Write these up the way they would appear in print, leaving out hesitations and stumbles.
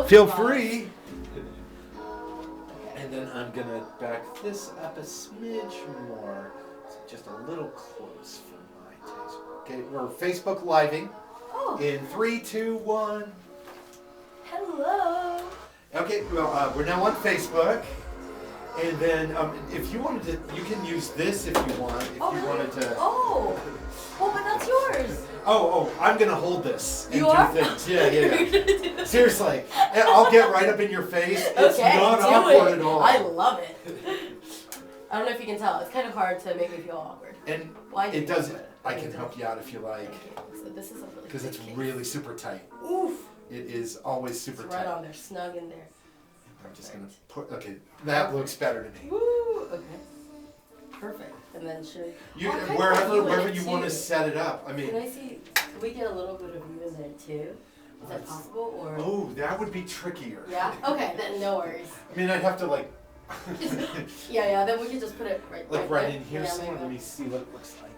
both Feel of us. free. And then I'm going to back this up a smidge more. So just a little close for my taste. Okay, we're Facebook Living. Oh. In 3, 2, 1. Hello. Okay, well, we're now on Facebook. And then if you wanted to, you can use this if you want. If you wanted to. Oh. Well, but that's yours. Oh, I'm going to hold this and You do are? things. Yeah. Seriously. I'll get right up in your face. It's Okay, not do awkward it. at all. I love it. I don't know if you can tell. It's kind of hard to make me feel awkward. And Why it doesn't. I can help you out if you like. So this is a really Because it's case. really super tight. Oof. It is always super It's tight. right on there, snug in there. I'm just going to put, okay, that looks better to me. Woo. Okay. Perfect. And then should You, I kind of wherever want wherever in you it want to too. set it up. I mean, Can I see? Can we get a little bit of you in there too? Is that possible or? oh, that would be trickier. Yeah. Okay. Then no worries. I mean, I'd have to like, Yeah. Then we can just put it right. like right in here Yeah, somewhere. maybe. Let me see what it looks like.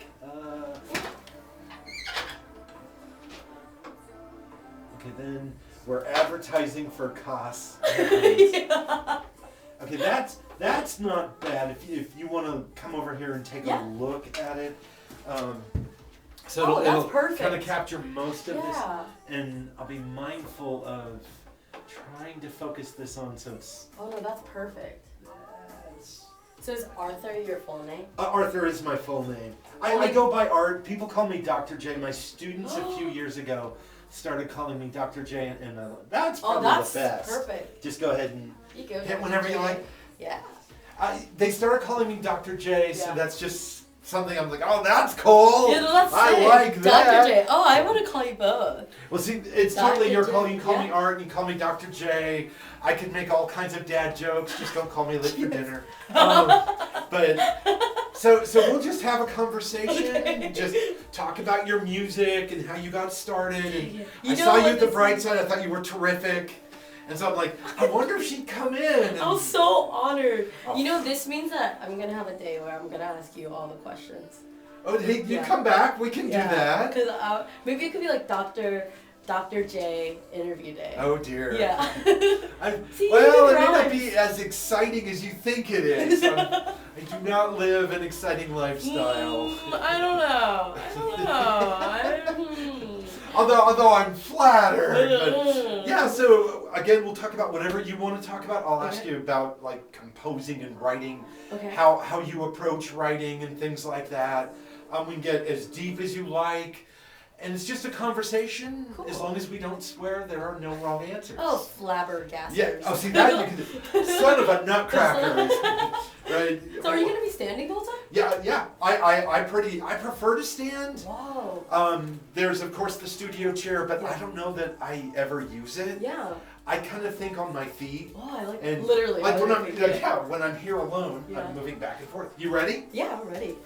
Okay, then we're advertising for costs. Yeah. Okay, that's not bad. If you want to come over here and take a look at it, so it'll perfect. kind of capture most of this, Yeah. and I'll be mindful of trying to focus this on so it's. Oh no, that's perfect. So is Arthur your full name? Arthur is my full name. I go by Art. People call me Dr. J. My students a few years ago started calling me Dr. J, and that's probably the best. Perfect. Just go ahead and You go. hit whenever you like. Yeah. They started calling me Dr. J, so Yeah. that's just something I'm like, oh, that's cool. Yeah, no, that's I sick. like that. Dr. J. Oh, I want to call you both. Well, see, it's Dr. totally your J, call. You can call me yeah. Art, you can call me Dr. J. I can make all kinds of dad jokes. Just don't call me late for dinner. But so we'll just have a conversation, and just talk about your music and how you got started. And I saw you at the Bright Side. I thought you were terrific. And so I'm like, I wonder if she'd come in. And, I was so honored. Oh. You know, this means that I'm going to have a day where I'm going to ask you all the questions. oh, hey, you Yeah. come back. We can do that. Because maybe it could be like Dr. J interview day. Oh dear. Yeah. See, Well, it you may not rhymes. be as exciting as you think it is. I do not live an exciting lifestyle. I don't know. Although I'm flattered. But yeah, so again, we'll talk about whatever you want to talk about. I'll ask you about like composing and writing, Okay. how you approach writing and things like that. We can get as deep as you like. And it's just a conversation. Cool. As long as we don't swear, there are no wrong answers. Oh, flabbergasted. Yeah. Oh, see that you can. Son of a nutcracker. Right. So are you gonna be standing the whole time? Yeah. I prefer to stand. Whoa. There's of course the studio chair, but I don't know that I ever use it. Yeah. I kind of think on my feet. Oh, I like And literally. like when I I'm when I'm here alone, Yeah. I'm moving back and forth. You ready? Yeah, I'm ready.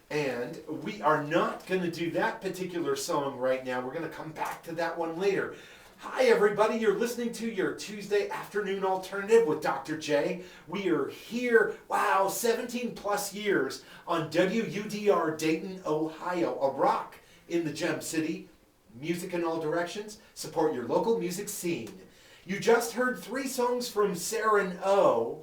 And we are not going to do that particular song right now. We're going to come back to that one later. Hi everybody, you're listening to your Tuesday afternoon alternative with Dr. J. We are here, 17 plus years on WUDR Dayton, Ohio, a rock in the Gem City. Music in all directions, support your local music scene. You just heard 3 songs from Serin Oh.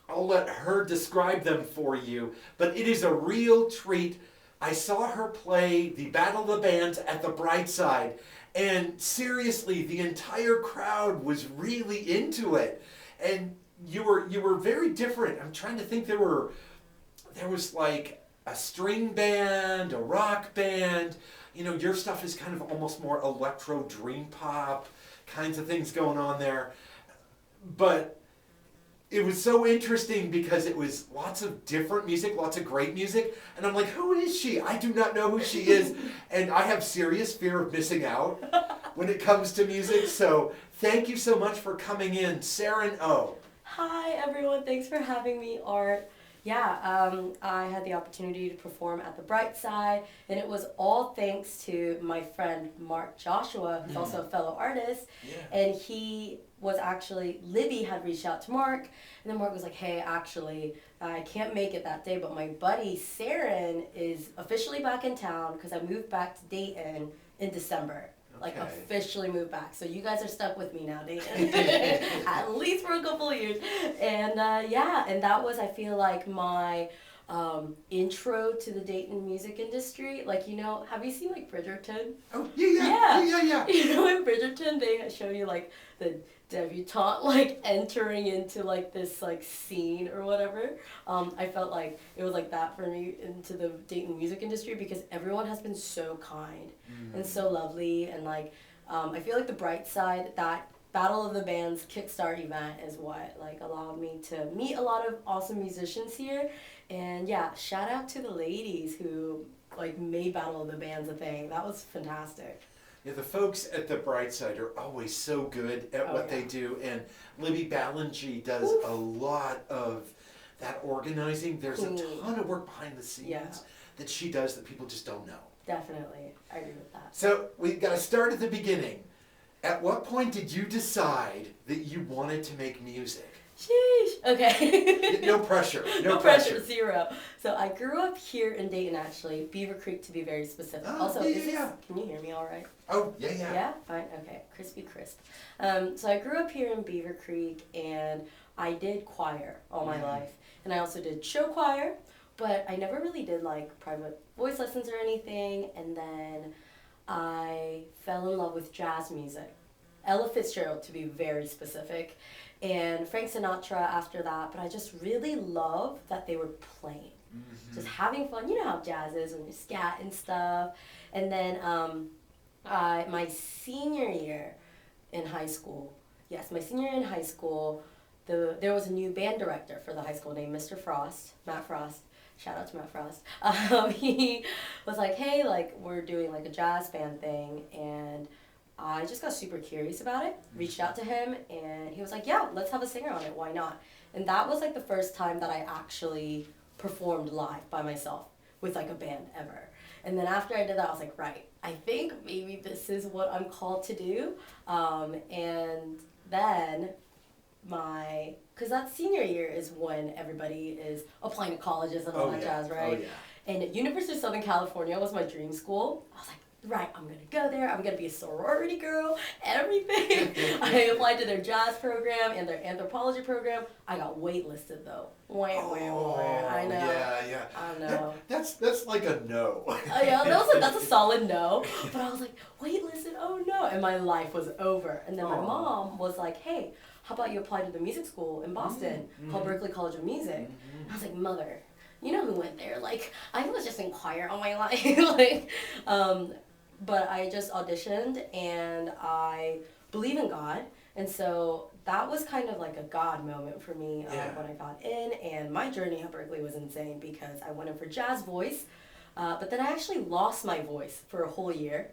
I'll let her describe them for you, but it is a real treat. I saw her play the Battle of the Bands at the Bright Side, and seriously, the entire crowd was really into it. And you were very different. I'm trying to think there was like a string band, a rock band. You know, your stuff is kind of almost more electro dream pop kinds of things going on there. But it was so interesting because it was lots of different music, lots of great music. And I'm like, who is she? I do not know who she is. And I have serious fear of missing out when it comes to music. So thank you so much for coming in, Serin Oh. Hi everyone, thanks for having me, Art. I had the opportunity to perform at the Bright Side, and it was all thanks to my friend Mark Joshua, who's also a fellow artist. Yeah. And he was actually, Libby had reached out to Mark, and then Mark was like, hey, actually, I can't make it that day, but my buddy Serin is officially back in town because I moved back to Dayton in December. Like, Okay. officially moved back. So you guys are stuck with me now, Dayton. At least for a couple of years. And and that was, I feel like, my intro to the Dayton music industry. Like, you know, have you seen, like, Bridgerton? Oh, yeah. You know, in Bridgerton, they show you, like, the debutante, like, entering into, like, this, like, scene or whatever. I felt like it was like that for me into the Dayton music industry because everyone has been so kind and so lovely. And, like, I feel like the Bright Side, that Battle of the Bands Kickstart event is what, like, allowed me to meet a lot of awesome musicians here. And, yeah, shout out to the ladies who, like, made Battle of the Bands a thing. That was fantastic. Yeah, the folks at the Bright Side are always so good at what they do, and Libby Ballingy does a lot of that organizing. There's a ton of work behind the scenes that she does that people just don't know. Definitely, I agree with that. So we've got to start at the beginning. At what point did you decide that you wanted to make music? Sheesh. Okay. No pressure. No pressure. Zero. So I grew up here in Dayton, actually, Beaver Creek to be very specific. Oh, also, yeah. Can you hear me all right? Oh, yeah. Yeah? Fine? Okay. Crispy crisp. So I grew up here in Beaver Creek, and I did choir all my life. And I also did show choir, but I never really did, like, private voice lessons or anything. And then I fell in love with jazz music. Ella Fitzgerald, to be very specific. And Frank Sinatra after that, but I just really love that they were playing. Just having fun. You know how jazz is when you scat and stuff. And then my senior year in high school, there was a new band director for the high school named Mr. Frost, Matt Frost. Shout out to Matt Frost. He was like, hey, like, we're doing like a jazz band thing, and I just got super curious about it, reached out to him, and he was like, yeah, let's have a singer on it, why not? And that was like the first time that I actually performed live by myself with like a band ever. And then after I did that, I was like, right, I think maybe this is what I'm called to do. And then because that senior year is when everybody is applying to colleges and all that jazz, right? Oh, yeah. And University of Southern California was my dream school. I was like, right, I'm going to go there. I'm going to be a sorority girl, everything. I applied to their jazz program and their anthropology program. I got waitlisted, though. I know. Yeah. I know. That's like a no. That's a solid no. But I was like, waitlisted, oh no. And my life was over. And then my mom was like, hey, how about you apply to the music school in Boston called Berklee College of Music? And I was like, mother, you know who went there? Like, I was just in choir all my life. But I just auditioned, and I believe in God, and so that was kind of like a God moment for me when I got in, and my journey at Berklee was insane because I went in for jazz voice, but then I actually lost my voice for a whole year.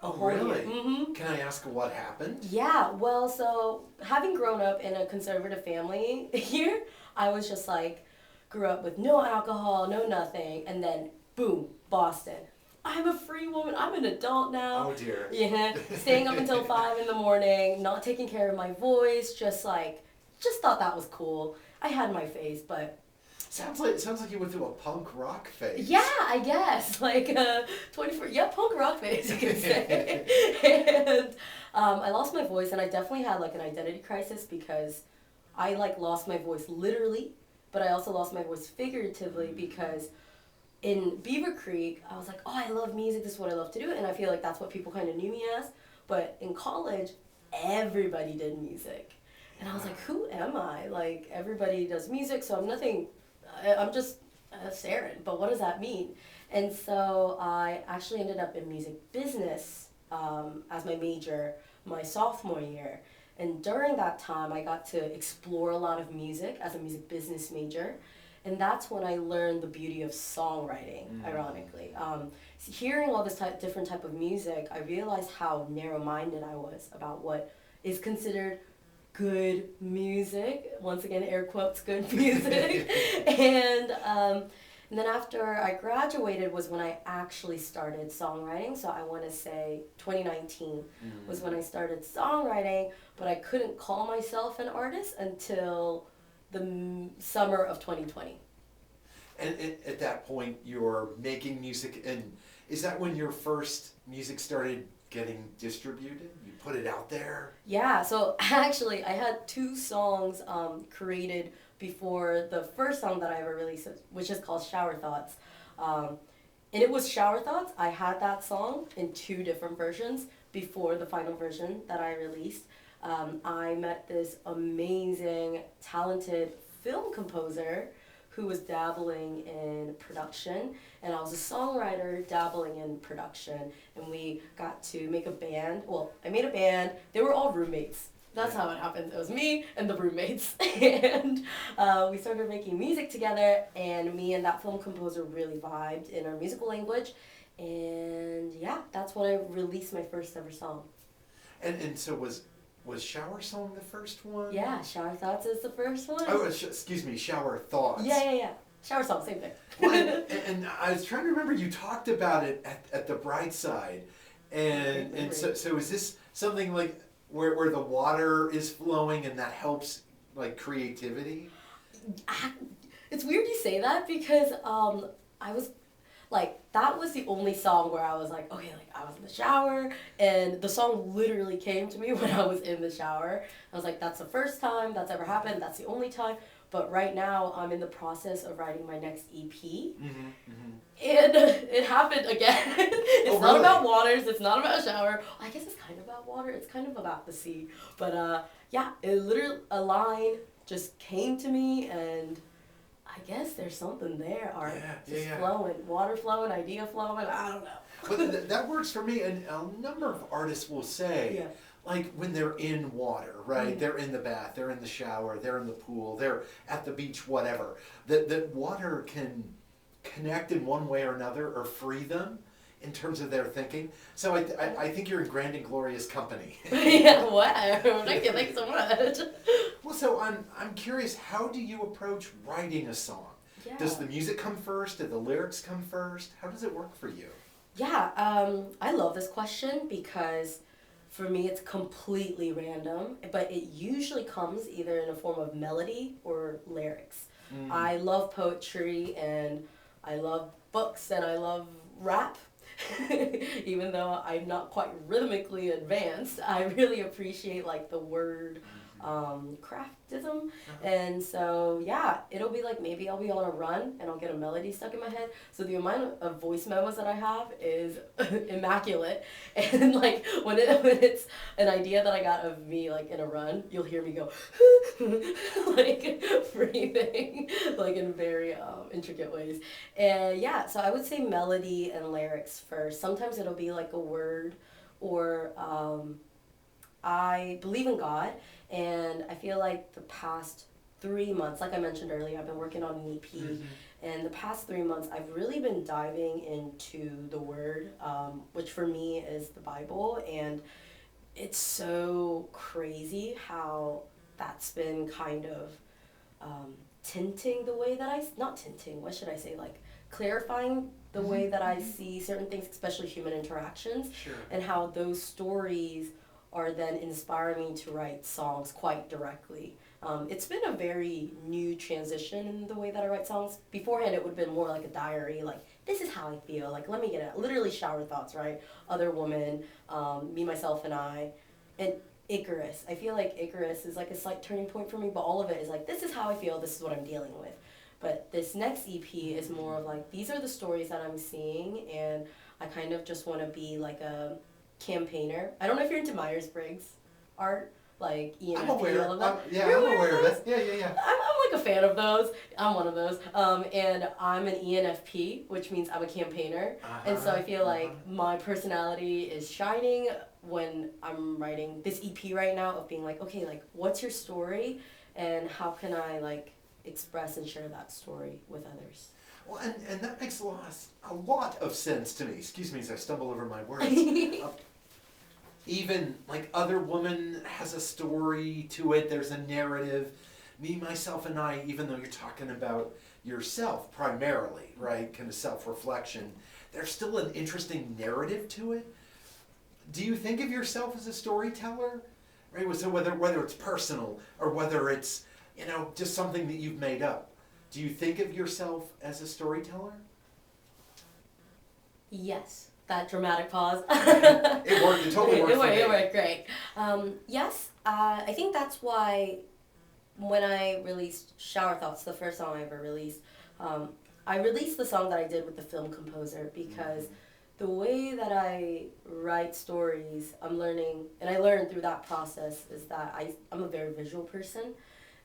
Really? Mm-hmm. Can I ask what happened? Yeah, well, so having grown up in a conservative family here, I was just like, grew up with no alcohol, no nothing, and then boom, Boston. I'm a free woman. I'm an adult now. Oh dear. Yeah, staying up until 5 a.m, not taking care of my voice, just thought that was cool. I had my phase, but sounds like you went through a punk rock phase. yeah, I guess like 24. Yeah, punk rock phase, you could say. And I lost my voice, and I definitely had like an identity crisis because I like lost my voice literally, but I also lost my voice figuratively because in Beaver Creek, I was like, oh, I love music, this is what I love to do, and I feel like that's what people kind of knew me as, but in college, everybody did music, and I was like, who am I? Like, everybody does music, so I'm just Serin, but what does that mean? And so I actually ended up in music business as my major my sophomore year, and during that time, I got to explore a lot of music as a music business major. And that's when I learned the beauty of songwriting, ironically. Hearing all this different type of music, I realized how narrow-minded I was about what is considered good music. Once again, air quotes, good music. And then after I graduated was when I actually started songwriting. So I want to say 2019 was when I started songwriting, but I couldn't call myself an artist until the summer of 2020. And at that point, you're making music, and is that when your first music started getting distributed? You put it out there? Yeah, so actually I had two songs created before the first song that I ever released, which is called Shower Thoughts. And it was Shower Thoughts. I had that song in two different versions before the final version that I released. I met this amazing, talented film composer who was dabbling in production, and I was a songwriter dabbling in production, and we got to make a band. Well, I made a band. They were all roommates. That's how it happened. It was me and the roommates, and we started making music together, and me and that film composer really vibed in our musical language, and yeah, that's when I released my first ever song. And so was Shower Song the first one? Yeah, Shower Thoughts is the first one. Oh, excuse me, Shower Thoughts. Yeah. Shower Song, same thing. Well, and I was trying to remember, you talked about it at the Bright Side, and so is this something like where the water is flowing and that helps like creativity? It's weird you say that because I was like, that was the only song where I was like, okay, like I was in the shower, and the song literally came to me when I was in the shower. I was like, that's the first time that's ever happened, that's the only time. But right now I'm in the process of writing my next EP. And it happened again. It's not about waters, it's not about a shower. I guess it's kind of about water, it's kind of about the sea. But yeah, it literally, a line just came to me, and I guess there's something there, art just flowing, water flowing, idea flowing, I don't know. But that works for me, and a number of artists will say, like when they're in water, right? They're in the bath, they're in the shower, they're in the pool, they're at the beach, whatever. That water can connect in one way or another or free them in terms of their thinking. So I think you're in grand and glorious company. Yeah, wow. Thank you so much. Well, so I'm curious, how do you approach writing a song? Yeah. Does the music come first? Do the lyrics come first? How does it work for you? Yeah, I love this question because for me it's completely random, but it usually comes either in a form of melody or lyrics. I love poetry, and I love books, and I love rap. Even though I'm not quite rhythmically advanced, I really appreciate like the word craftism. And so yeah, it'll be like maybe I'll be on a run and I'll get a melody stuck in my head, so the amount of voice memos that I have is immaculate, and like when it's an idea that I got of me like in a run, you'll hear me go like breathing like in very intricate ways. And yeah, so I would say melody and lyrics first. Sometimes it'll be like a word, or I believe in God, and I feel like the past 3 months, like I mentioned earlier, I've been working on an EP, and the past 3 months I've really been diving into the Word, which for me is the Bible, and it's so crazy how that's been kind of tinting the way that not tinting, what should I say, like clarifying the way that I see certain things, especially human interactions, and how those stories are then inspiring me to write songs quite directly. It's been a very new transition in the way that I write songs. Beforehand, it would have been more like a diary, like, this is how I feel, like, let me get it. Literally shower thoughts, right? Other woman, me, myself, and I. And Icarus. I feel like Icarus is like a slight turning point for me, but all of it is like, this is how I feel, this is what I'm dealing with. But this next EP is more of like, these are the stories that I'm seeing, and I kind of just want to be like a campaigner. I don't know if you're into Myers-Briggs art, like ENFP. I'm aware. All of that. I'm aware of it. Yeah. I'm like a fan of those. I'm one of those. And I'm an ENFP, which means I'm a campaigner. And so I feel like my personality is shining when I'm writing this EP right now, of being like, okay, like, what's your story, and how can I like express and share that story with others? Well, and that makes a lot of sense to me. Excuse me as I stumble over my words. even like Other Woman has a story to it, there's a narrative. Me, Myself, and I, even though you're talking about yourself primarily, right, kind of self-reflection, there's still an interesting narrative to it. Do you think of yourself as a storyteller? Right, so whether it's personal or whether it's, just something that you've made up, do you think of yourself as a storyteller? Yes. That dramatic pause. It worked. It totally worked. It worked great. Yes, I think that's why when I released Shower Thoughts, the first song I ever released, I released the song that I did with the film composer because the way that I write stories, I'm learning, and I learned through that process, is that I'm a very visual person.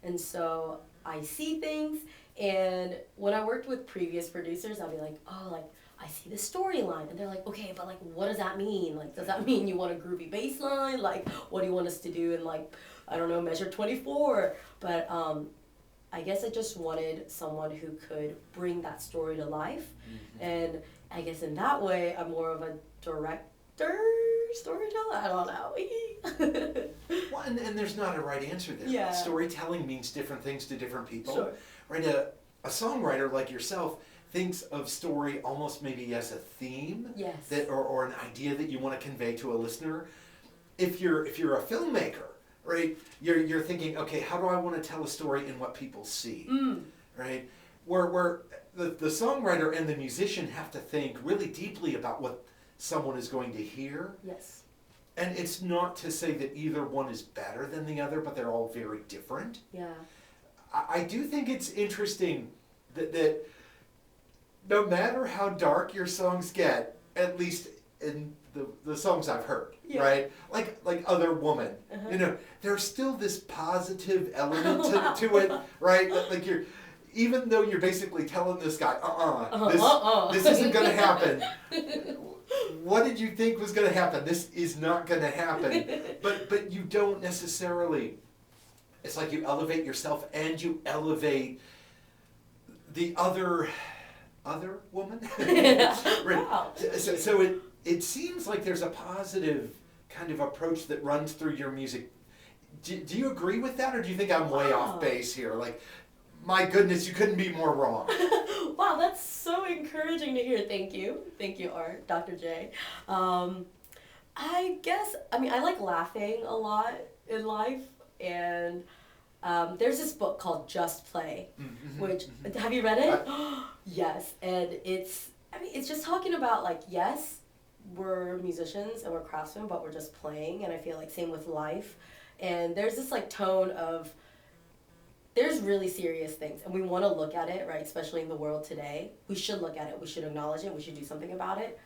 And so I see things, and when I worked with previous producers, I'll be like, oh, like, I see the storyline, and they're like, okay, but like, what does that mean? Like, does that mean you want a groovy bass line? Like, what do you want us to do in, like, I don't know, measure 24? But I guess I just wanted someone who could bring that story to life. And I guess in that way, I'm more of a director, storyteller, I don't know. Well, and there's not a right answer there. Yeah. Storytelling means different things to different people. Sure. Right? A songwriter like yourself thinks of story almost maybe as a theme, Yes. that or an idea that you want to convey to a listener. If you're a filmmaker, right, you're thinking, okay, how do I want to tell a story in what people see, right? Where the songwriter and the musician have to think really deeply about what someone is going to hear. Yes. And it's not to say that either one is better than the other, but they're all very different. Yeah. I do think it's interesting that no matter how dark your songs get, at least in the songs I've heard, right? Like Other Woman, there's still this positive element to it, right? Like even though you're basically telling this guy, this isn't going to happen. What did you think was going to happen? This is not going to happen. But you don't necessarily. It's like you elevate yourself and you elevate the other woman. Wow. So it seems like there's a positive kind of approach that runs through your music. Do you agree with that, or do you think I'm way off base here? Like, my goodness, you couldn't be more wrong. Wow, that's so encouraging to hear. Thank you, Art, Dr. J. I guess, I like laughing a lot in life, and there's this book called Just Play, which, have you read it? Yes, and it's just talking about, like, yes, we're musicians and we're craftsmen, but we're just playing, and I feel like same with life. And there's this, like, tone of, there's really serious things, and we want to look at it, right, especially in the world today. We should look at it, we should acknowledge it, we should do something about it.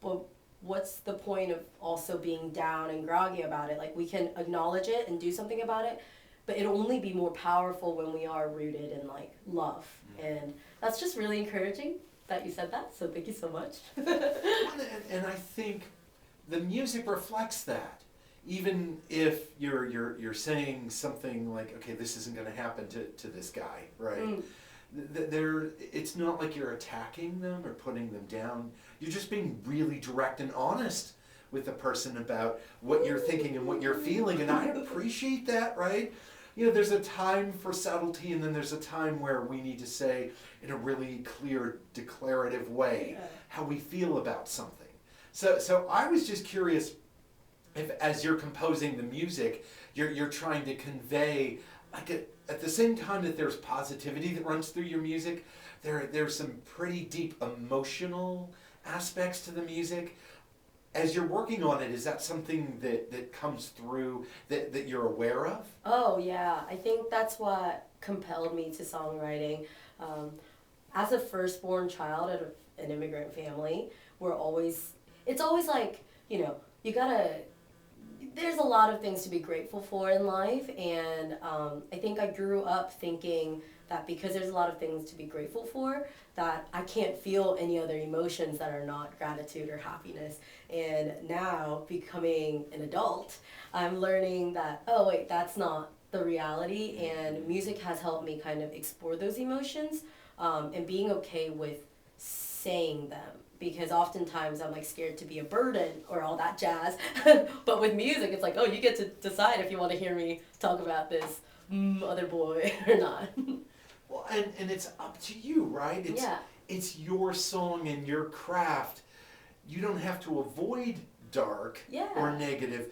But what's the point of also being down and groggy about it? Like, we can acknowledge it and do something about it, but it'll only be more powerful when we are rooted in, like, love. And that's just really encouraging that you said that, so thank you so much. And I think the music reflects that. Even if you're saying something like, okay, this isn't going to happen to this guy, right? It's not like you're attacking them or putting them down. You're just being really direct and honest with the person about what you're thinking and what you're feeling, and I appreciate that, right? There's a time for subtlety, and then there's a time where we need to say in a really clear, declarative way how we feel about something. So I was just curious if, as you're composing the music, you're trying to convey, like, at the same time that there's positivity that runs through your music, there's some pretty deep emotional aspects to the music. As you're working on it, is that something that comes through that you're aware of? Oh, yeah. I think that's what compelled me to songwriting. As a firstborn child of an immigrant family, it's always like, there's a lot of things to be grateful for in life, and I think I grew up thinking that because there's a lot of things to be grateful for, that I can't feel any other emotions that are not gratitude or happiness. And now, becoming an adult, I'm learning that, oh wait, that's not the reality, and music has helped me kind of explore those emotions, and being okay with saying them, because oftentimes I'm like scared to be a burden or all that jazz. But with music, it's like, oh, you get to decide if you want to hear me talk about this other boy or not. Well, and it's up to you, right? It's your song and your craft. You don't have to avoid dark or negative,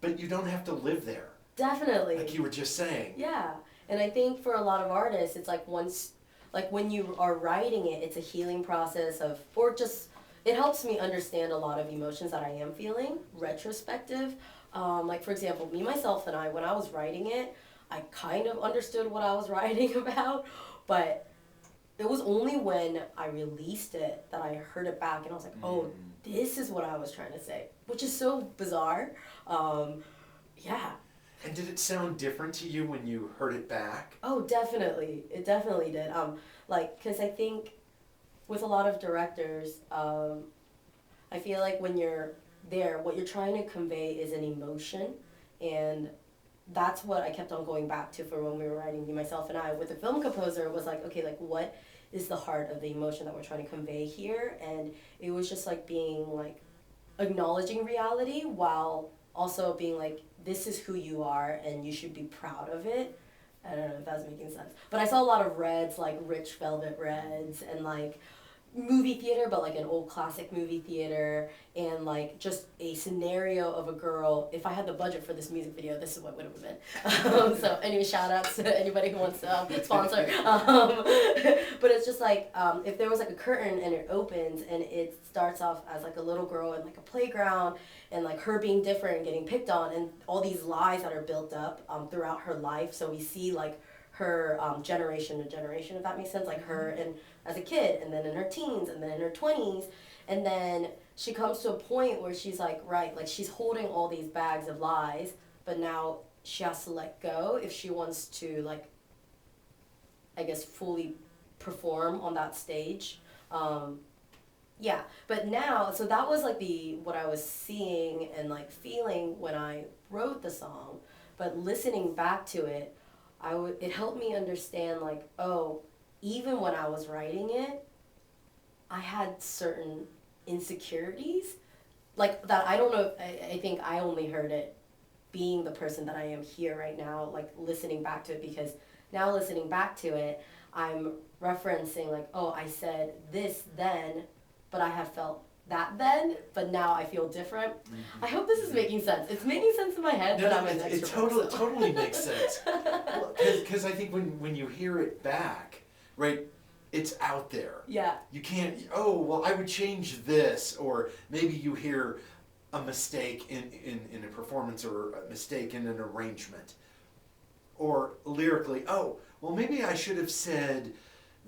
but you don't have to live there. Definitely. Like you were just saying. Yeah. And I think for a lot of artists, it's like when you are writing it, it's a healing process it helps me understand a lot of emotions that I am feeling, retrospective. Like for example, me, myself, and I, when I was writing it, I kind of understood what I was writing about, but it was only when I released it that I heard it back and I was like, oh, this is what I was trying to say, which is so bizarre. Yeah. And did it sound different to you when you heard it back? Oh, definitely. It definitely did. Because I think with a lot of directors, I feel like when you're there, what you're trying to convey is an emotion, and that's what I kept on going back to for when we were writing Me, Myself, and I. With the film composer, it was like, okay, like what is the heart of the emotion that we're trying to convey here? And it was just like being like acknowledging reality while also being like, this is who you are and you should be proud of it. I don't know if that's making sense. But I saw a lot of reds, like rich velvet reds, and like movie theater, but like an old classic movie theater, and like just a scenario of a girl. If I had the budget for this music video, this is what would have been. So anyway, shout outs to anybody who wants to sponsor. But it's just like, if there was like a curtain and it opens and it starts off as like a little girl in like a playground and like her being different and getting picked on and all these lies that are built up throughout her life. So we see like her generation to generation, if that makes sense, like her and as a kid, and then in her teens, and then in her 20s, and then she comes to a point where she's like, right, like she's holding all these bags of lies, but now she has to let go if she wants to, like, I guess, fully perform on that stage. Yeah, but now, so that was like what I was seeing and like feeling when I wrote the song, but listening back to it, it helped me understand like, oh, even when I was writing it, I had certain insecurities, like that I don't know, I think I only heard it being the person that I am here right now, like listening back to it, because now listening back to it, I'm referencing like, oh, I said this then, but I have felt that then, but now I feel different. Mm-hmm. I hope this is making sense. It's making sense in my head, but I'm an extrovert. It totally makes sense. Because I think when you hear it back, right, it's out there. Yeah. You can't, oh, well, I would change this, or maybe you hear a mistake in a performance or a mistake in an arrangement. Or lyrically, oh, well, maybe I should have said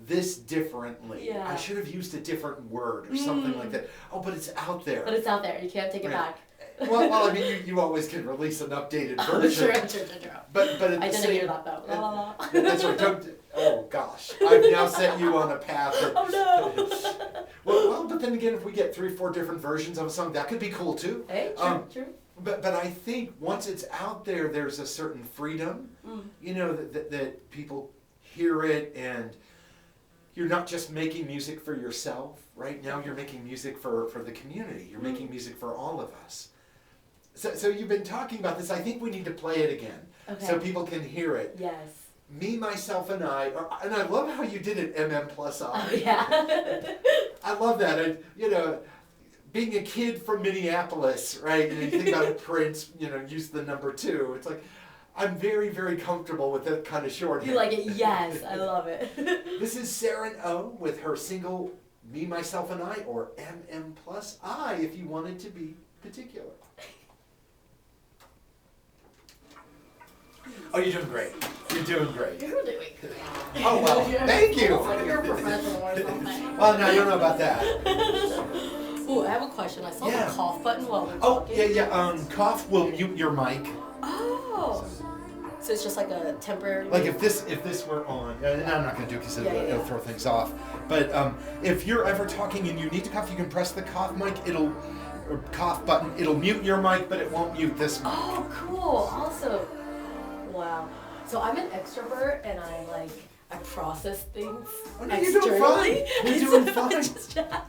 this differently. Yeah. I should have used a different word or something like that. Oh, but it's out there. But it's out there. You can't take it back. Well, I mean, you always can release an updated version. True. But I didn't hear that though. That's right. Oh gosh, I've now set you on a path. Oh no. well, but then again, if we get 3 or 4 different versions of a song, that could be cool too. Hey, true. But I think once it's out there, there's a certain freedom, you know, that people hear it, and you're not just making music for yourself. Right now, you're making music for the community. You're making music for all of us. So you've been talking about this. I think we need to play it again, so people can hear it. Yes. Me, Myself, and I. And I love how you did it, MM plus I. Oh, yeah. I love that. You know, being a kid from Minneapolis, right? And you think about it, Prince, you know, used the number 2. It's like, I'm very, very comfortable with that kind of shorthand. You like it? Yes, I love it. This is Serin Oh with her single Me, Myself, and I, or MM plus I, if you wanted to be particular. Oh, you're doing great. You're doing great. You're doing great. Oh, well, thank you. Like you're a professional or something. Well, no, I don't know about that. Ooh, I have a question. I saw the cough button while we were talking. Yeah. Cough will mute your mic. Oh. So it's just like a temporary. Like if this were on, and I'm not going to do it because it'll throw things off. But if you're ever talking and you need to cough, you can press the cough mic. Cough button. It'll mute your mic, but it won't mute this mic. Oh, cool. Awesome. Wow. So I'm an extrovert, and I process things Oh, no, you're doing externally. fine. You're doing fine. Just jazz.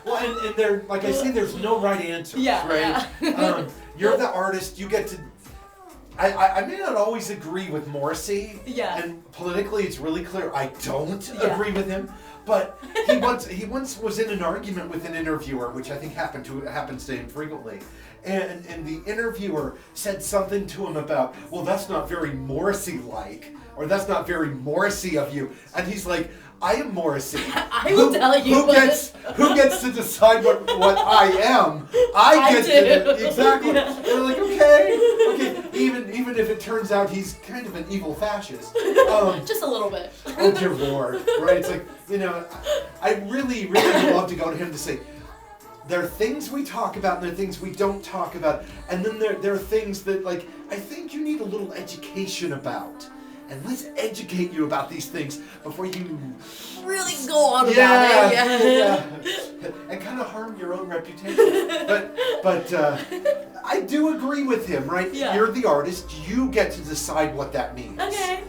Well, and there, like I say, there's no right answers, right? Yeah. You're the artist. You get to. I may not always agree with Morrissey. Yeah. And politically, it's really clear I don't Yeah. agree with him. But he once was in an argument with an interviewer, which I think happens to him frequently. And the interviewer said something to him about, well, that's not very Morrissey-like, or that's not very Morrissey of you. And he's like, I am Morrissey. I will tell you. Who gets to decide what I am? I get to exactly. Yeah. And they're like, okay. Even if it turns out he's kind of an evil fascist. Just a little bit. Oh dear Lord, right? It's like, I really would love to go to him to say, there are things we talk about and there are things we don't talk about, and then there are things that, like, I think you need a little education about. And let's educate you about these things before you Really go on about it. yeah. And kind of harm your own reputation. But I do agree with him, right? Yeah. You're the artist. You get to decide what that means. Okay.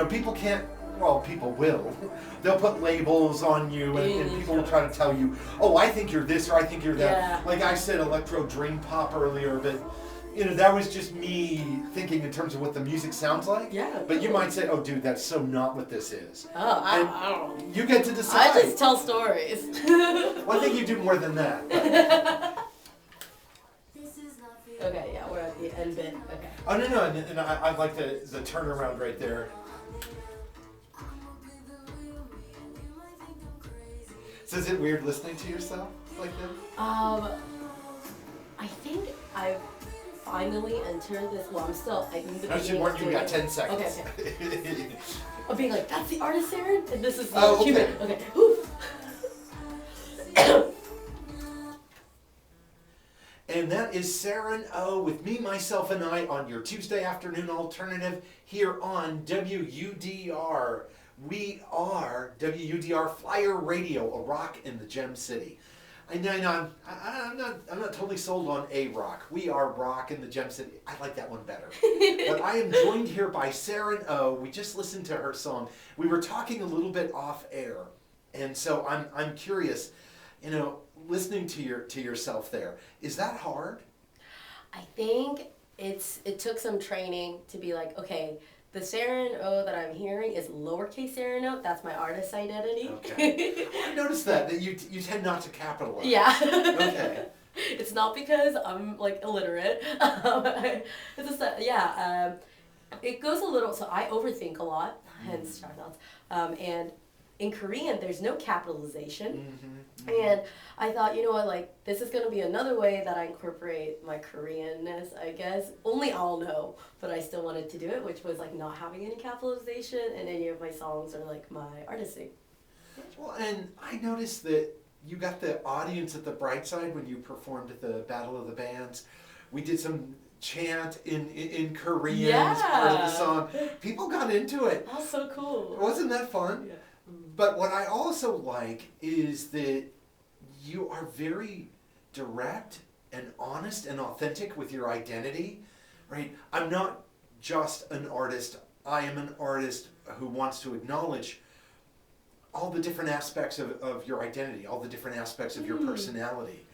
People can't. Well, people will. They'll put labels on you, and people will try to tell you, oh, I think you're this or I think you're that. Yeah. Like I said, electro dream pop earlier, but that was just me thinking in terms of what the music sounds like. Yeah. But you might say, oh, dude, that's so not what this is. Oh, I don't know. You get to decide. I just tell stories. Well, I think you do more than that. But. Okay, yeah, we're at the end bit. Okay. Oh, no, and I like the turnaround right there. So is it weird listening to yourself like that? I think I've finally entered this. Well, I'm still. I think the I should beginning warn of you, you got 10 seconds. Okay. I'm being like, that's the artist, Serin, and this is the Oh, okay. human. Okay. Whew. And that is Serin Oh with Me, Myself, and I on your Tuesday afternoon alternative here on WUDR. We are WUDR Flyer Radio, a rock in the Gem City. I know I'm not totally sold on a rock. We are rock in the Gem City. I like that one better. But I am joined here by Serin Oh. We just listened to her song. We were talking a little bit off air, and so I'm curious. Listening to yourself there, is that hard? I think it took some training to be like, okay, the Serin Oh that I'm hearing is lowercase Serin Oh. That's my artist identity. Okay. I noticed that you tend not to capitalize. Yeah. Okay. It's not because I'm like illiterate. It's just that it goes a little. So I overthink a lot, hence shy thoughts. And in Korean, there's no capitalization. And I thought, this is going to be another way that I incorporate my Koreanness, I guess. Only I'll know, but I still wanted to do it, which was like not having any capitalization, and any of my songs are like my artistry. Well, and I noticed that you got the audience at the bright side when you performed at the Battle of the Bands. We did some chant in Korean as part of the song. People got into it. That was so cool. Wasn't that fun? Yeah. But what I also like is that you are very direct and honest and authentic with your identity, right? I'm not just an artist. I am an artist who wants to acknowledge all the different aspects of your identity, all the different aspects of your personality.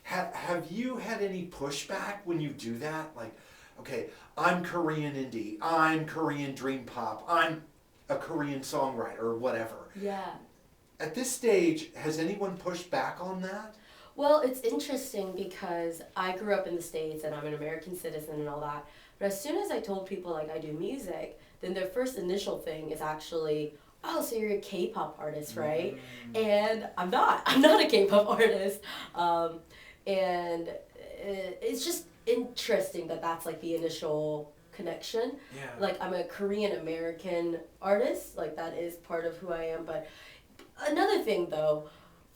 Have you had any pushback when you do that? Like, okay, I'm Korean indie, I'm Korean dream pop, I'm a Korean songwriter or whatever. Yeah. At this stage, has anyone pushed back on that? Well, it's interesting because I grew up in the States and I'm an American citizen and all that. But as soon as I told people like I do music, then their first initial thing is actually, oh, so you're a K-pop artist, right? And I'm not. I'm not a K-pop artist. And it's just interesting that that's like the initial connection. Yeah. Like I'm a Korean American artist, like that is part of who I am. But another thing though,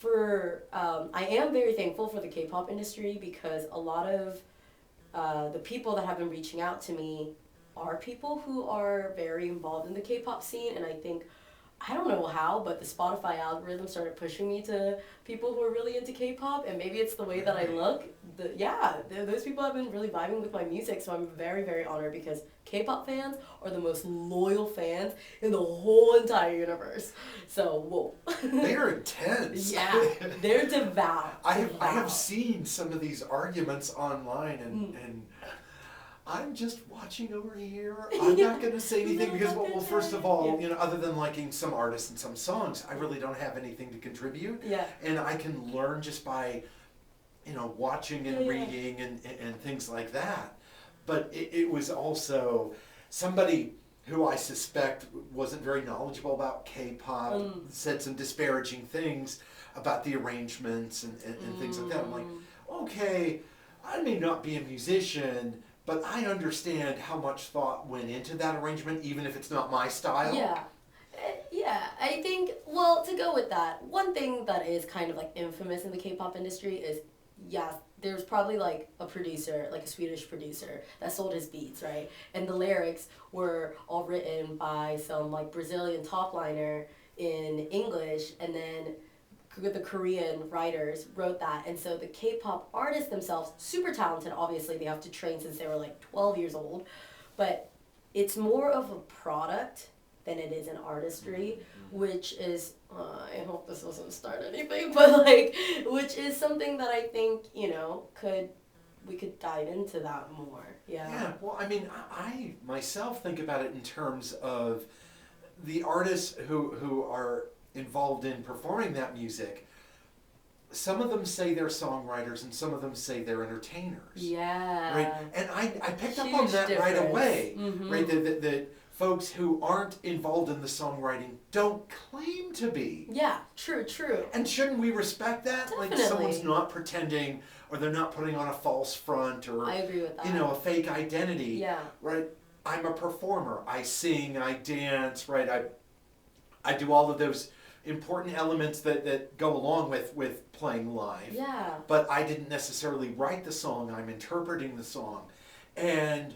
I am very thankful for the K-pop industry because a lot of the people that have been reaching out to me are people who are very involved in the K-pop scene, and I think I don't know how, but the Spotify algorithm started pushing me to people who are really into K-pop, and maybe it's the way that I look. Those people have been really vibing with my music, so I'm very, very honored because K-pop fans are the most loyal fans in the whole entire universe. So, whoa. They're intense. Yeah, they're devout. I have seen some of these arguments online, and I'm just watching over here. I'm not going to say anything because, well, first of all, other than liking some artists and some songs, I really don't have anything to contribute. Yeah. And I can learn just by, watching and reading and things like that. But it was also somebody who I suspect wasn't very knowledgeable about K-pop, said some disparaging things about the arrangements and things like that. I'm like, okay, I may not be a musician, but I understand how much thought went into that arrangement, even if it's not my style. Yeah, I think, well, to go with that, one thing that is kind of like infamous in the K-pop industry is, there's probably like a producer, like a Swedish producer, that sold his beats, right? And the lyrics were all written by some like Brazilian top liner in English, and then the Korean writers wrote that. And so the K-pop artists themselves, super talented, obviously they have to train since they were like 12 years old, but it's more of a product than it is an artistry, which is, I hope this doesn't start anything, but like, which is something that I think, we could dive into that more. Yeah, well, I mean, I myself think about it in terms of the artists who are involved in performing that music. Some of them say they're songwriters and some of them say they're entertainers. Yeah. Right? And I picked up Huge on that difference. right away. Right? That folks who aren't involved in the songwriting don't claim to be. Yeah, true. And shouldn't we respect that? Definitely. Like someone's not pretending or they're not putting on a false front or I agree with that. a fake identity. Yeah. Right? I'm a performer. I sing, I dance, right? I do all of those important elements that go along with playing live. Yeah. But I didn't necessarily write the song, I'm interpreting the song. And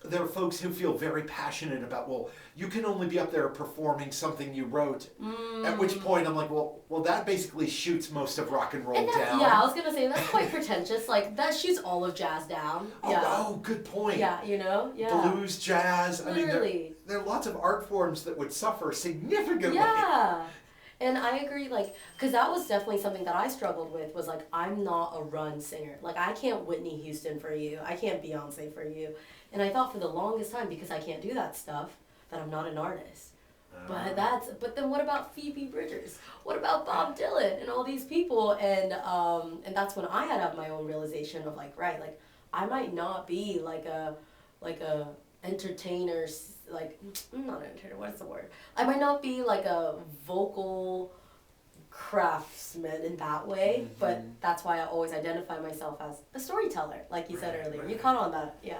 there are folks who feel very passionate about, well, you can only be up there performing something you wrote. At which point I'm like, well, that basically shoots most of rock and roll down. Yeah, I was going to say, that's quite pretentious. Like, that shoots all of jazz down. Oh, good point. Yeah, Yeah. Blues, jazz. Literally. I mean, there are lots of art forms that would suffer significantly. Yeah. And I agree, like, because that was definitely something that I struggled with, was like, I'm not a run singer. Like, I can't Whitney Houston for you. I can't Beyonce for you. And I thought for the longest time, because I can't do that stuff, that I'm not an artist. But then what about Phoebe Bridgers? What about Bob Dylan and all these people? And that's when I had to have my own realization of like, right, like, I might not be like a entertainer, like, not an entertainer, what's the word? I might not be like a vocal craftsman in that way, but that's why I always identify myself as a storyteller, like you said earlier. You caught on that, yeah.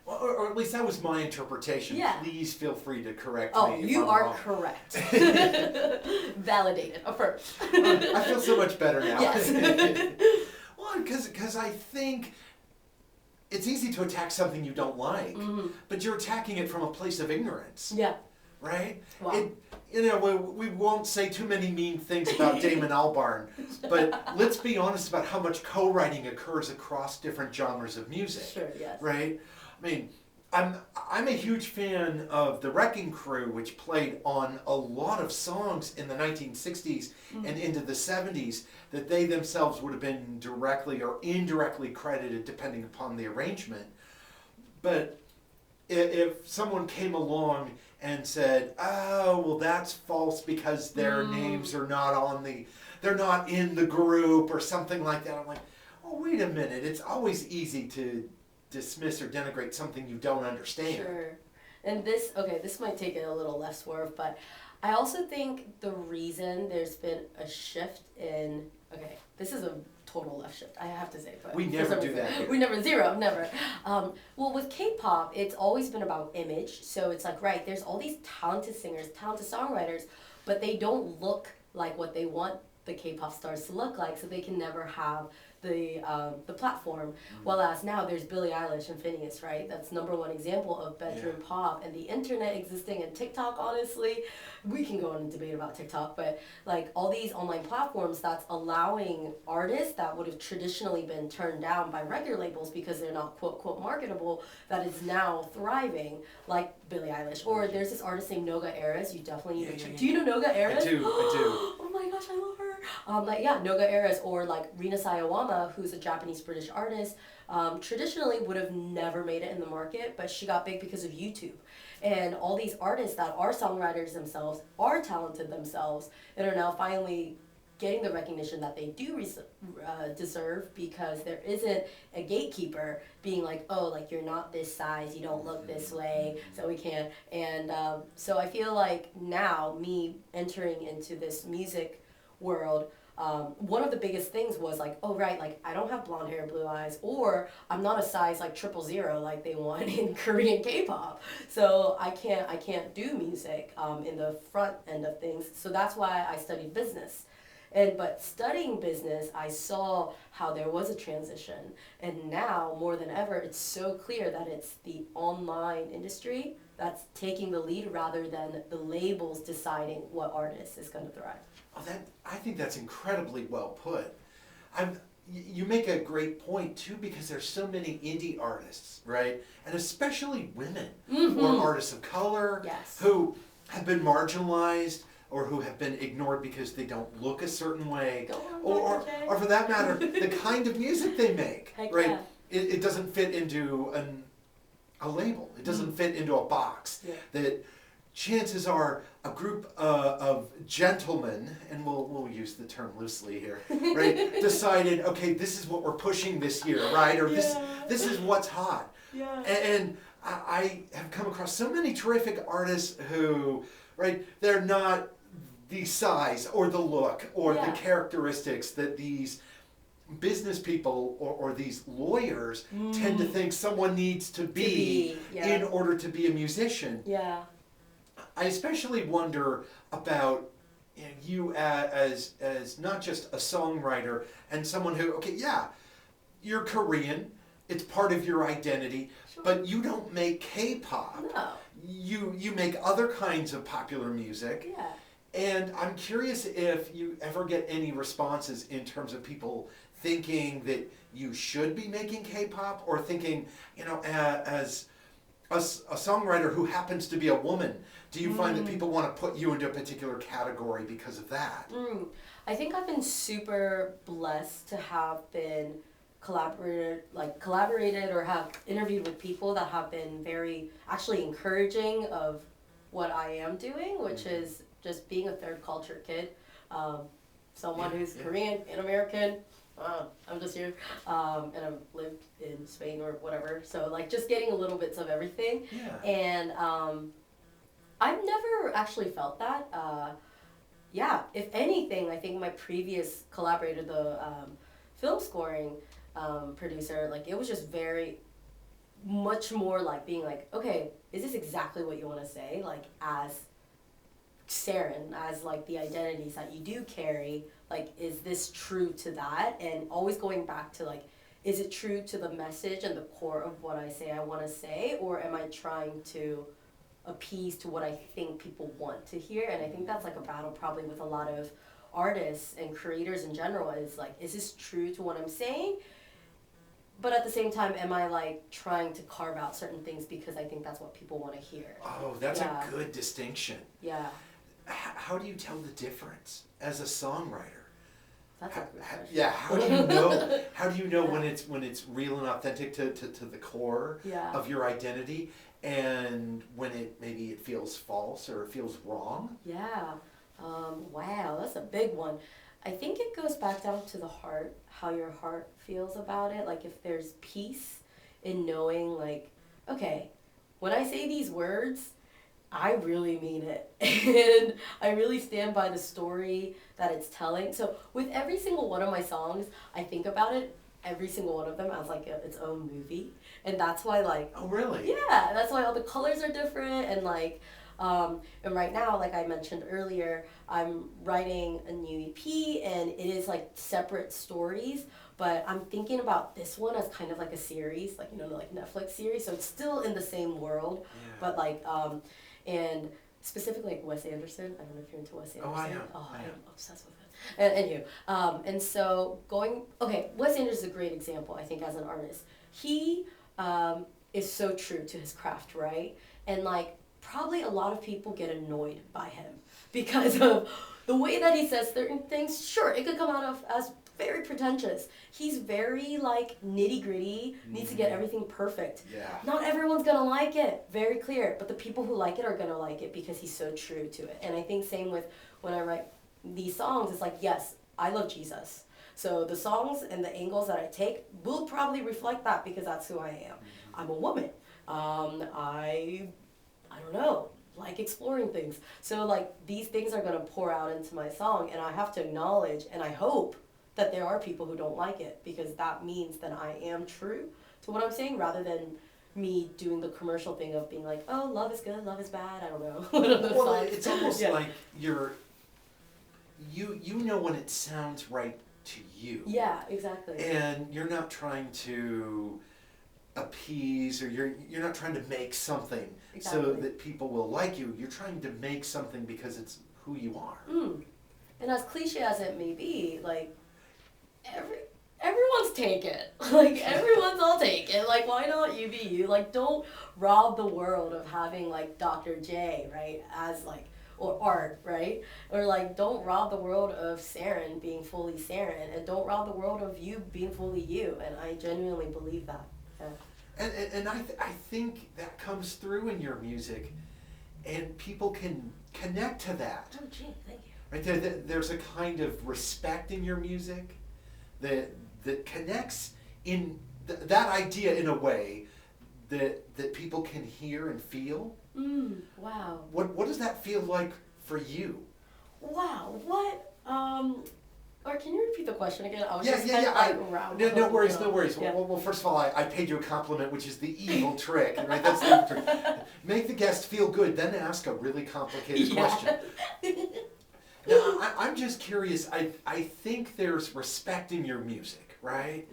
Well, or at least that was my interpretation. Yeah. Please feel free to correct Oh, me if you I'm are wrong. correct. Validated, affirmed. I feel so much better now. Yes. Well, because I think it's easy to attack something you don't like, but you're attacking it from a place of ignorance. Yeah. Right? Wow. We won't say too many mean things about Damon Albarn, but let's be honest about how much co-writing occurs across different genres of music. Sure, yes. Right? I mean, I'm a huge fan of the Wrecking Crew, which played on a lot of songs in the 1960s and into the 70s that they themselves would have been directly or indirectly credited depending upon the arrangement. But if someone came along and said, oh, well, that's false because their names are they're not in the group or something like that, I'm like, oh, wait a minute, it's always easy to dismiss or denigrate something you don't understand. Sure. And this might take it a little left swerve, but I also think the reason there's been a shift in, this is a total left shift, I have to say. But we never do that here. We never, zero, never. Well, with K-pop, it's always been about image, so it's like, right, there's all these talented singers, talented songwriters, but they don't look like what they want the K-pop stars to look like, so they can never have the platform. Whereas now there's Billie Eilish and Phineas, right? That's number one example of bedroom pop, and the internet existing, and TikTok. Honestly, we can go on and debate about TikTok, but like all these online platforms that's allowing artists that would have traditionally been turned down by record labels because they're not quote quote marketable, that is now thriving, like Billie Eilish. Or there's this artist named Noga Erez. You definitely need to check. Do you know Noga Erez? I do. Oh my gosh, I love her. Noga Erez, or like Rina Sayawama, who's a Japanese-British artist, traditionally would have never made it in the market, but she got big because of YouTube. And all these artists that are songwriters themselves, are talented themselves, and are now finally getting the recognition that they do deserve, because there isn't a gatekeeper being like, oh, like you're not this size, you don't look this way, so we can't. And so I feel like now, me entering into this music world, one of the biggest things was like, oh right, like I don't have blonde hair, blue eyes, or I'm not a size like 000 like they want in Korean K-pop. So I can't do music in the front end of things. So that's why I studied business. But studying business, I saw how there was a transition. And now, more than ever, it's so clear that it's the online industry that's taking the lead rather than the labels deciding what artist is going to thrive. Oh, I think that's incredibly well put. You make a great point too, because there's so many indie artists, right? And especially women or artists of color who have been marginalized, or who have been ignored because they don't look a certain way, or for that matter, the kind of music they make, right? It doesn't fit into a label. It doesn't fit into a box. That chances are a group of gentlemen, and we'll use the term loosely here, right? Decided, okay, this is what we're pushing this year, right? Or this is what's hot. And I have come across so many terrific artists who, right, they're not the size or the look or the characteristics that these business people or these lawyers tend to think someone needs to be in order to be a musician. I especially wonder about you as not just a songwriter and someone who, okay, you're Korean, it's part of your identity, but you don't make K-pop. No. You make other kinds of popular music. And I'm curious if you ever get any responses in terms of people thinking that you should be making K-pop, or thinking, as a songwriter who happens to be a woman, do you find that people want to put you into a particular category because of that? I think I've been super blessed to have been collaborated or have interviewed with people that have been very actually encouraging of what I am doing, which is just being a third culture kid, someone who's Korean and American. I'm just here, and I've lived in Spain or whatever, so like just getting a little bits of everything. And I've never actually felt that. If anything, I think my previous collaborator, the film scoring producer, like it was just very much more like being like, okay, is this exactly what you want to say? Like as Serin, as like the identities that you do carry, like is this true to that? And always going back to like, is it true to the message and the core of what I say I want to say, or am I trying to appease to what I think people want to hear? And I think that's like a battle probably with a lot of artists and creators in general, is like, is this true to what I'm saying? But at the same time, am I like trying to carve out certain things because I think that's what people want to hear? Oh, that's a good distinction. How do you tell the difference as a songwriter? That's a good question. How do you know? How do you know when it's real and authentic to the core of your identity, and when maybe it feels false or it feels wrong? Wow, that's a big one. I think it goes back down to the heart, how your heart feels about it. Like if there's peace in knowing like, okay, when I say these words, I really mean it. And I really stand by the story that it's telling. So with every single one of my songs, I think about it, every single one of them as like its own movie. And that's why like... Oh, really? Yeah, that's why all the colors are different. And like, and right now, like I mentioned earlier, I'm writing a new EP, and it is like separate stories, But I'm thinking about this one as kind of like a series, like, like Netflix series. So it's still in the same world, but like, and specifically like Wes Anderson. I don't know if you're into Wes Anderson. Oh, I am. I am obsessed with it. And so Wes Anderson is a great example, I think, as an artist. He is so true to his craft, right? And like, probably a lot of people get annoyed by him because of the way that he says certain things. Sure, it could come out of as very pretentious. He's very like nitty gritty, needs to get everything perfect. Yeah. Not everyone's gonna like it, very clear, but the people who like it are gonna like it because he's so true to it. And I think same with when I write these songs, it's like, yes, I love Jesus. So the songs and the angles that I take will probably reflect that because that's who I am. I'm a woman. I don't know, like exploring things. So like these things are gonna pour out into my song, and I have to acknowledge, and I hope that there are people who don't like it, because that means that I am true to what I'm saying, rather than me doing the commercial thing of being like, oh, love is good, love is bad, I don't know. Well, it's almost like you know when it sounds right to you. Yeah, exactly. And you're not trying to appease, or you're not trying to make something so that people will like you. You're trying to make something because it's who you are. And as cliche as it may be, like, everyone's taken. Like, everyone's all taken. Like, why not you be you? Like, don't rob the world of having, like, Dr. J, right, as, like, or art, right? Or, like, don't rob the world of Serin being fully Serin, and don't rob the world of you being fully you. And I genuinely believe that. Yeah. And I think that comes through in your music, and people can connect to that. Oh, gee, thank you. Right, there's a kind of respect in your music that connects in that idea in a way that people can hear and feel. Wow. What does that feel like for you? Wow. What? Or can you repeat the question again? I was No worries. Yeah. Well, first of all, I paid you a compliment, which is the evil trick, right? That's the evil trick. Make the guest feel good, then ask a really complicated question. Now, I'm just curious. I think there's respect in your music, right?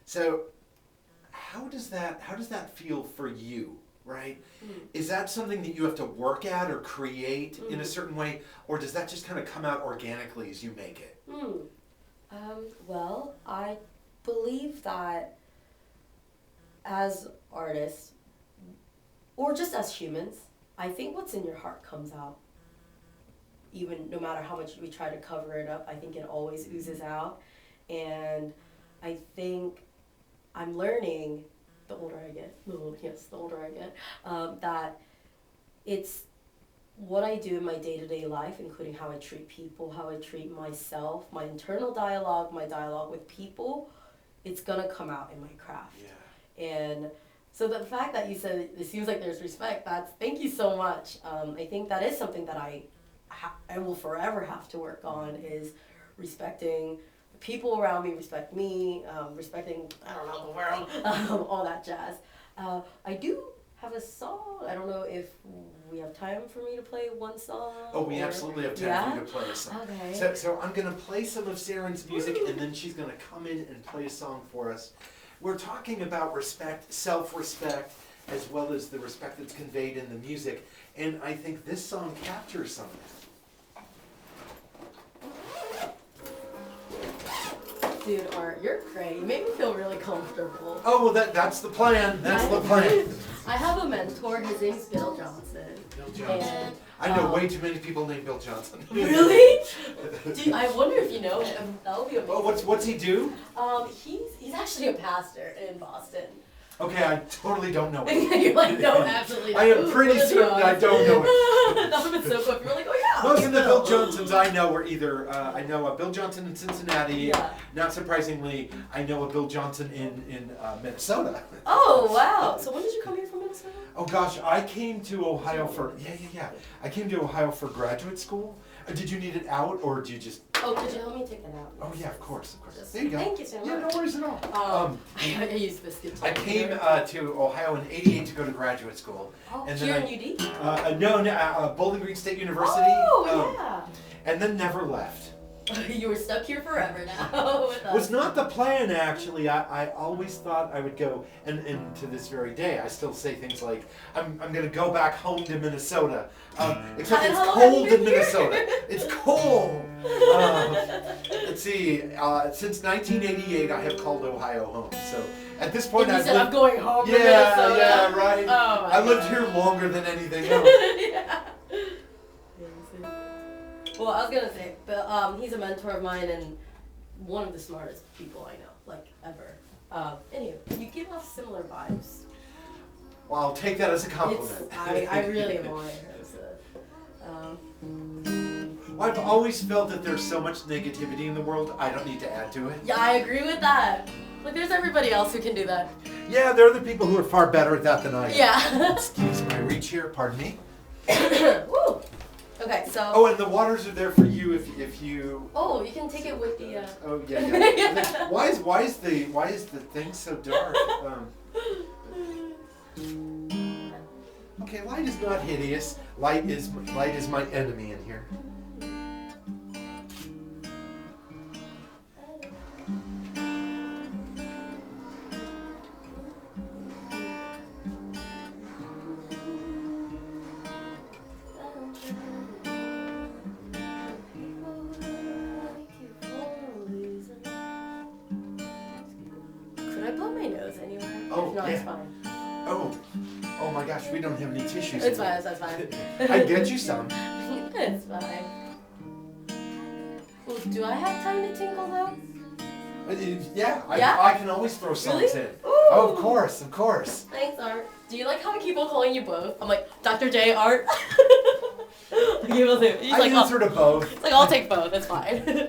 So, how does that feel for you, right? Is that something that you have to work at or create in a certain way, or does that just kind of come out organically as you make it? Well, I believe that as artists, or just as humans, I think what's in your heart comes out. Even no matter how much we try to cover it up, I think it always oozes out. And I think I'm learning, the older I get, that it's what I do in my day-to-day life, including how I treat people, how I treat myself, my internal dialogue, my dialogue with people, it's gonna come out in my craft. Yeah. And so the fact that you said it seems like there's respect, thank you so much. I think that is something that I will forever have to work on, is respecting the people around me, respect me, respecting, I don't know, the world, all that jazz. I do have a song. I don't know if we have time for me to play one song. Oh, we absolutely have time for you to play a song. Okay. So I'm going to play some of Serin's music, and then she's going to come in and play a song for us. We're talking about respect, self-respect, as well as the respect that's conveyed in the music. And I think this song captures some of that. Dude, Art, you're great. You make me feel really comfortable. Oh, well, that's the plan. That's the plan. I have a mentor. His name's Bill Johnson. Bill Johnson. And, I know way too many people named Bill Johnson. Really? I wonder if you know him. That would be amazing. Oh, what's he do? He's actually a pastor in Boston. Okay, I totally don't know it. You're like, no, absolutely not. I am pretty certain I don't know it. That would have been so cool. You're like, oh yeah. Most of the Bill Johnsons I know are either, I know a Bill Johnson in Cincinnati. Yeah. Not surprisingly, I know a Bill Johnson in Minnesota. Oh, wow. So when did you come here from Minnesota? Oh gosh, I came to Ohio for, I came to Ohio for graduate school. Did you need it out, or do you just... Oh, could you help me take it out? Oh yeah, of course. There you go. Thank you so much. Yeah, no worries at all. I use biscuits. I came to Ohio in '88 to go to graduate school. Oh, and here then in UD? No, Bowling Green State University. Oh, yeah. And then never left. You were stuck here forever now with us. Was not the plan, actually. I always thought I would go, and to this very day, I still say things like, I'm going to go back home to Minnesota. Except it's cold in Minnesota. It's cold. Let's see. Since 1988, I have called Ohio home. So at this point, and you said, I'm going home to Yeah, Minnesota. yeah, right. Oh, I lived here longer than anything else. Yeah. Well, I was gonna say, but he's a mentor of mine and one of the smartest people I know, like ever. Anyway, you give off similar vibes. Well, I'll take that as a compliment. I really admire him. Well, I've always felt that there's so much negativity in the world, I don't need to add to it. Yeah, I agree with that. Like, there's everybody else who can do that. Yeah, there are the people who are far better at that than I am. Yeah. Excuse my reach here, pardon me. Woo. Okay, so. Oh, and the waters are there for you if you. Oh, you can take it with the. Oh yeah. Why is the thing so dark? Okay, light is not hideous. Light is my enemy in here. No, it's fine. Oh my gosh, we don't have any tissues. It's fine, that's fine. I'd get you some. It's fine. Well, do I have time to tinkle though? Yeah, yeah? I can always throw songs really? in. Ooh. Oh, of course. Thanks, Art. Do you like how I keep on calling you both? I'm like, Dr. J, Art. He's I like, answer to both. It's like, I'll take both, it's fine.